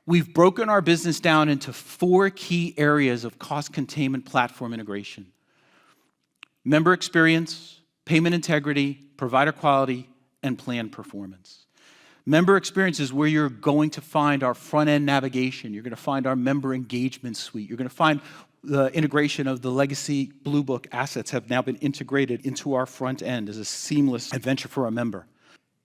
We've broken our business down into 4 key areas of cost containment platform integration: member experience, payment integrity, provider quality, and plan performance. Member experience is where you're going to find our front-end navigation. You're going to find our member engagement suite. You're going to find the integration of the legacy Blue Book assets have now been integrated into our front end as a seamless adventure for our member.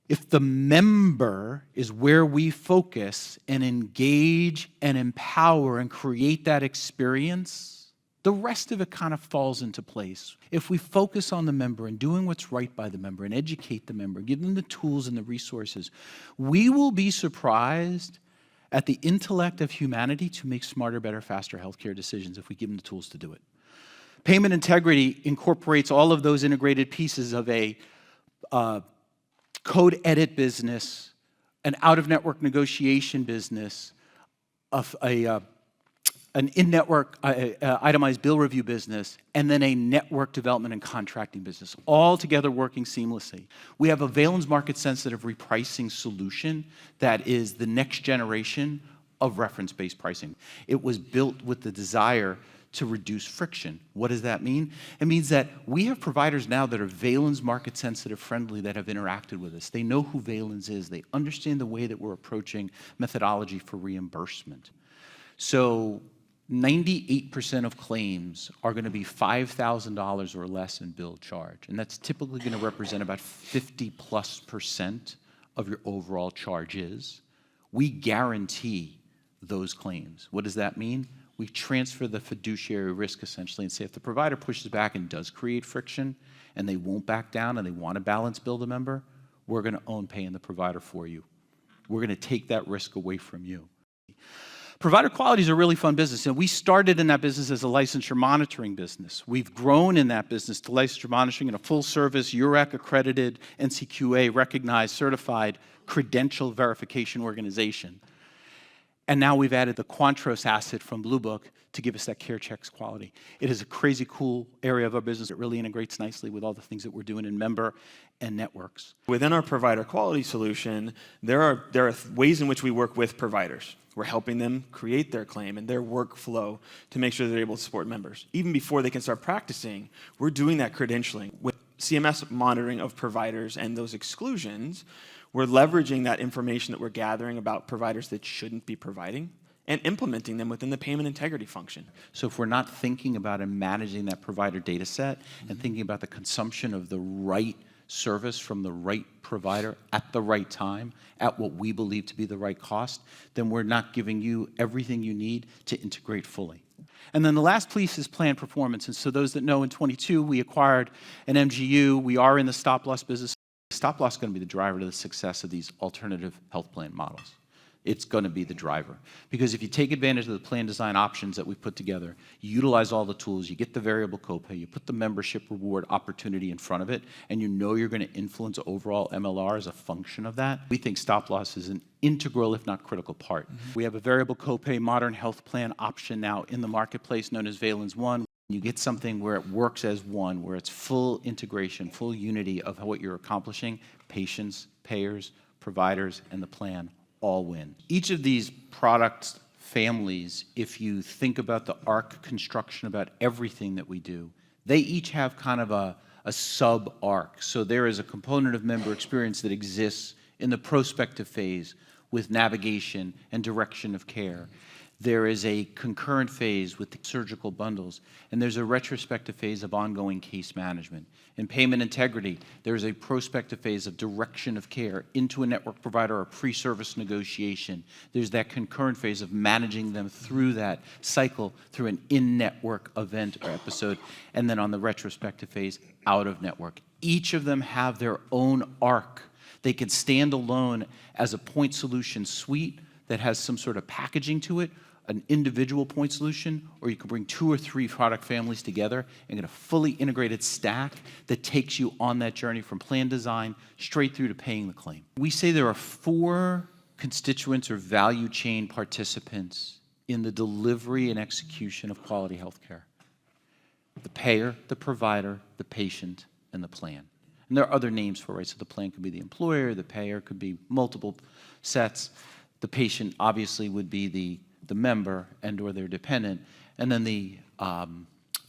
If the member is where we focus and engage and empower and create that experience, the rest of it kind of falls into place. If we focus on the member and doing what's right by the member and educate the member, give them the tools and the resources, we will be surprised at the intellect of humanity to make smarter, better, faster healthcare decisions if we give them the tools to do it. Payment integrity incorporates all of those integrated pieces of a code edit business, an out-of-network negotiation business, an in-network itemized bill review business, and then a network development and contracting business, all together working seamlessly. We have a Valenz market-sensitive repricing solution that is the next generation of reference-based pricing. It was built with the desire to reduce friction. What does that mean? It means that we have providers now that are Valenz market-sensitive friendly that have interacted with us. They know who Valenz is. They understand the way that we're approaching methodology for reimbursement. So 98% of claims are going to be $5,000 or less in bill charge. And that's typically going to represent about 50+% of your overall charges. We guarantee those claims. What does that mean? We transfer the fiduciary risk essentially and say if the provider pushes back and does create friction and they won't back down and they want to balance bill the member, we're going to own paying the provider for you. We're going to take that risk away from you. Provider quality is a really fun business, and we started in that business as a licensure monitoring business. We've grown in that business to licensure monitoring in a full-service, URAC-accredited, NCQA-recognized, certified, credential verification organization. And now we've added the Quantros asset from Blue Book to give us that care checks quality. It is a crazy cool area of our business. It really integrates nicely with all the things that we're doing in member and networks. Within our provider quality solution, there are ways in which we work with providers. We're helping them create their claim and their workflow to make sure they're able to support members. Even before they can start practicing, we're doing that credentialing. With CMS monitoring of providers and those exclusions, we're leveraging that information that we're gathering about providers that shouldn't be providing and implementing them within the payment integrity function. So if we're not thinking about and managing that provider data set and thinking about the consumption of the right service from the right provider at the right time at what we believe to be the right cost, then we're not giving you everything you need to integrate fully. And then the last piece is plan performance. And so those that know, in 22, we acquired an MGU. We are in the stop-loss business. Stop-loss is going to be the driver to the success of these alternative health plan models. It's going to be the driver. Because if you take advantage of the plan design options that we've put together, you utilize all the tools, you get the variable copay, you put the membership reward opportunity in front of it, and you know you're going to influence overall MLR as a function of that, we think stop-loss is an integral, if not critical part. We have a variable copay modern health plan option now in the marketplace known as Valenz One. You get something where it works as one, where it's full integration, full unity of what you're accomplishing. Patients, payers, providers, and the plan all win. Each of these product families, if you think about the arc construction about everything that we do, they each have kind of a sub-arc. So there is a component of member experience that exists in the prospective phase with navigation and direction of care. There is a concurrent phase with the surgical bundles, and there's a retrospective phase of ongoing case management. In payment integrity, there's a prospective phase of direction of care into a network provider or pre-service negotiation. There's that concurrent phase of managing them through that cycle through an in-network event or episode, and then on the retrospective phase, out of network. Each of them have their own arc. They can stand alone as a point solution suite that has some sort of packaging to it, an individual point solution, or you can bring 2 or 3 product families together and get a fully integrated stack that takes you on that journey from plan design straight through to paying the claim. We say there are 4 constituents or value chain participants in the delivery and execution of quality healthcare: the payer, the provider, the patient, and the plan. And there are other names for it, right? So the plan could be the employer, the payer could be multiple sets. The patient obviously would be the member and or their dependent, and then the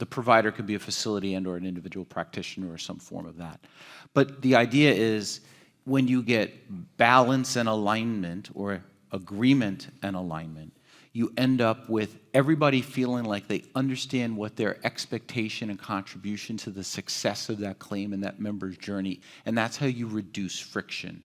provider could be a facility and or an individual practitioner or some form of that. But the idea is when you get balance and alignment or agreement and alignment, you end up with everybody feeling like they understand what their expectation and contribution to the success of that claim and that member's journey, and that's how you reduce friction.